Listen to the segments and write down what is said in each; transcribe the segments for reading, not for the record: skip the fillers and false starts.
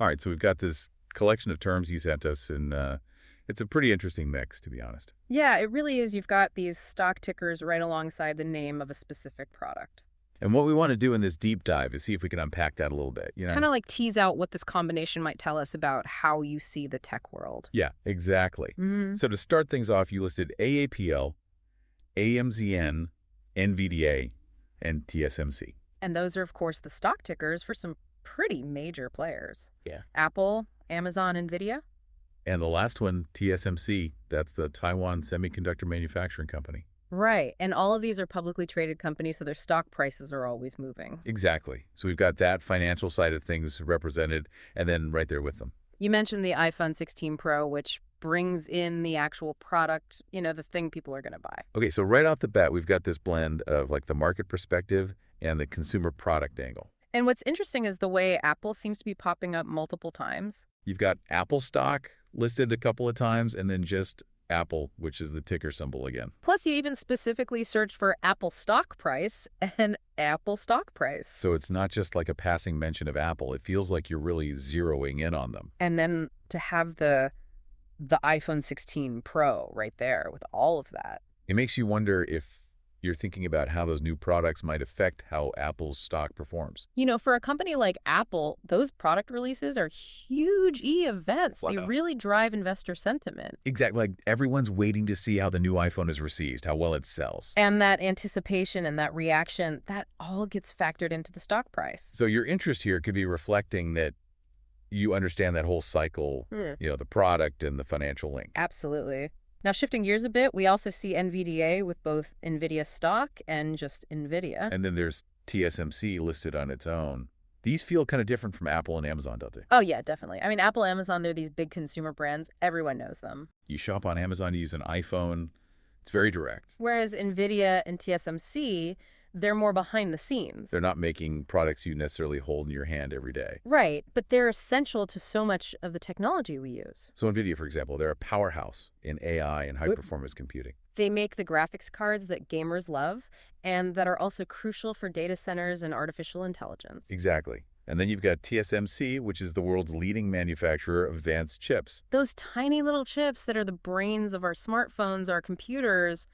All right, so we've got this collection of terms you sent us, and it's a pretty interesting mix, to be honest. Yeah, it really is. You've got these stock tickers right alongside the name of a specific product. And what we want to do in this deep dive is see if we can unpack that a little bit, you know? Kind of like tease out what this combination might tell us about how you see the tech world. Yeah, exactly. So to start things off, you listed AAPL, AMZN, NVDA, and TSMC. And those are, of course, the stock tickers for some pretty major players. Yeah. Apple, Amazon, NVIDIA. And the last one, TSMC, that's the Taiwan Semiconductor Manufacturing Company. Right. And all of these are publicly traded companies, so their stock prices are always moving. Exactly. So we've got that financial side of things represented, and then right there with them. You mentioned the iPhone 16 Pro, which brings in the actual product, the thing people are going to buy. Okay, so right off the bat, we've got this blend of like the market perspective and the consumer product angle. And what's interesting is the way Apple seems to be popping up multiple times. You've got Apple stock listed a couple of times, and then just Apple, which is the ticker symbol again. Plus, you even specifically search for Apple stock price and Apple stock price. So it's not just like a passing mention of Apple. It feels like you're really zeroing in on them. And then to have the iPhone 16 Pro right there with all of that. It makes you wonder if you're thinking about how those new products might affect how Apple's stock performs. For a company like Apple, those product releases are huge events. Wow. They really drive investor sentiment. Exactly. Like everyone's waiting to see how the new iPhone is received, how well it sells. And that anticipation and that reaction, that all gets factored into the stock price. So your interest here could be reflecting that you understand that whole cycle, the product and the financial link. Absolutely. Now, shifting gears a bit, we also see NVDA with both NVIDIA stock and just NVIDIA. And then there's TSMC listed on its own. These feel kind of different from Apple and Amazon, don't they? Oh, yeah, definitely. I mean, Apple, Amazon, they're these big consumer brands. Everyone knows them. You shop on Amazon, you use an iPhone. It's very direct. Whereas NVIDIA and TSMC, they're more behind the scenes. They're not making products you necessarily hold in your hand every day. Right, but they're essential to so much of the technology we use. So NVIDIA, for example, they're a powerhouse in AI and high-performance computing. They make the graphics cards that gamers love and that are also crucial for data centers and artificial intelligence. Exactly. And then you've got TSMC, which is the world's leading manufacturer of advanced chips. Those tiny little chips that are the brains of our smartphones, our computers,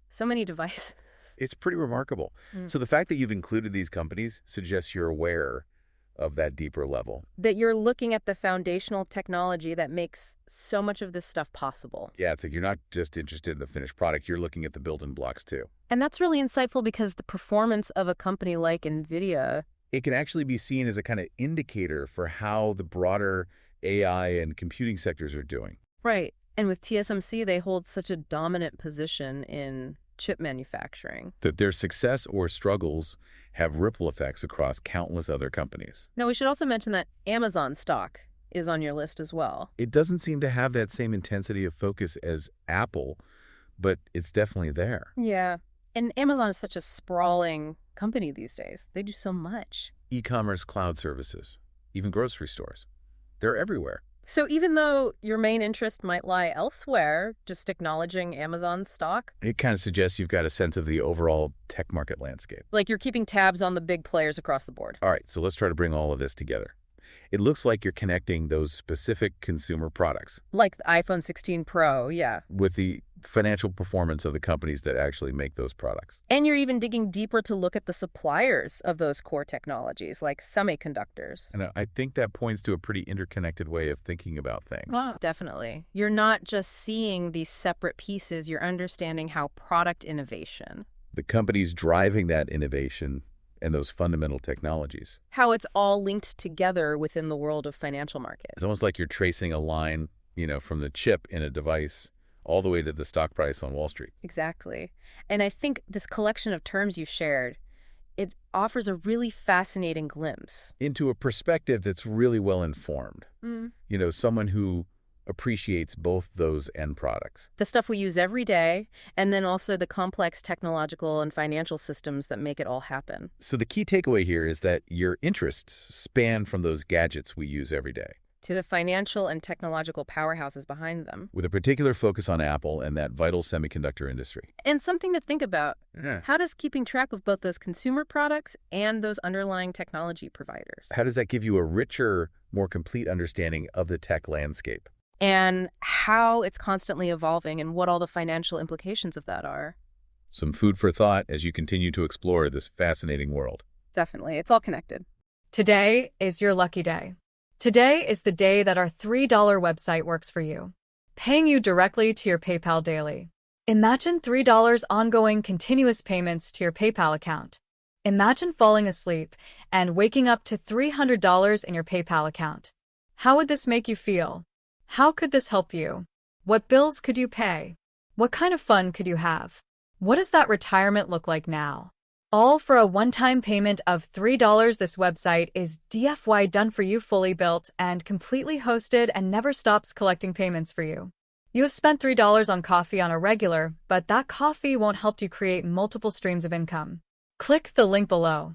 so many devices. It's pretty remarkable. So the fact that you've included these companies suggests you're aware of that deeper level. That you're looking at the foundational technology that makes so much of this stuff possible. Yeah, it's like you're not just interested in the finished product, you're looking at the building blocks too. And that's really insightful because the performance of a company like NVIDIA, it can actually be seen as a kind of indicator for how the broader AI and computing sectors are doing. Right. And with TSMC, they hold such a dominant position in chip manufacturing. That their success or struggles have ripple effects across countless other companies. Now, we should also mention that Amazon stock is on your list as well. It doesn't seem to have that same intensity of focus as Apple, but it's definitely there. Yeah. And Amazon is such a sprawling company these days. They do so much. E-commerce, cloud services, even grocery stores. They're everywhere. So even though your main interest might lie elsewhere, just acknowledging Amazon's stock? It kind of suggests you've got a sense of the overall tech market landscape. Like you're keeping tabs on the big players across the board. All right, so let's try to bring all of this together. It looks like you're connecting those specific consumer products. Like the iPhone 16 Pro, yeah. With the financial performance of the companies that actually make those products. And you're even digging deeper to look at the suppliers of those core technologies, like semiconductors. And I think that points to a pretty interconnected way of thinking about things. Wow. Definitely. You're not just seeing these separate pieces, you're understanding how product innovation, the companies driving that innovation and those fundamental technologies, how it's all linked together within the world of financial markets. It's almost like you're tracing a line, from the chip in a device all the way to the stock price on Wall Street. Exactly. And I think this collection of terms you shared, it offers a really fascinating glimpse into a perspective that's really well informed. Someone who appreciates both those end products. The stuff we use every day, and then also the complex technological and financial systems that make it all happen. So the key takeaway here is that your interests span from those gadgets we use every day to the financial and technological powerhouses behind them, with a particular focus on Apple and that vital semiconductor industry. And something to think about. Yeah. How does keeping track of both those consumer products and those underlying technology providers? How does that give you a richer more complete understanding of the tech landscape. And how it's constantly evolving and what all the financial implications of that are. Some food for thought as you continue to explore this fascinating world. Definitely. It's all connected. Today is your lucky day. Today is the day that our $3 website works for you, paying you directly to your PayPal daily. Imagine $3 ongoing continuous payments to your PayPal account. Imagine falling asleep and waking up to $300 in your PayPal account. How would this make you feel? How could this help you? What bills could you pay? What kind of fun could you have? What does that retirement look like now? All for a one-time payment of $3. This website is DFY done for you, fully built and completely hosted, and never stops collecting payments for you. You have spent $3 on coffee on a regular, but that coffee won't help you create multiple streams of income. Click the link below.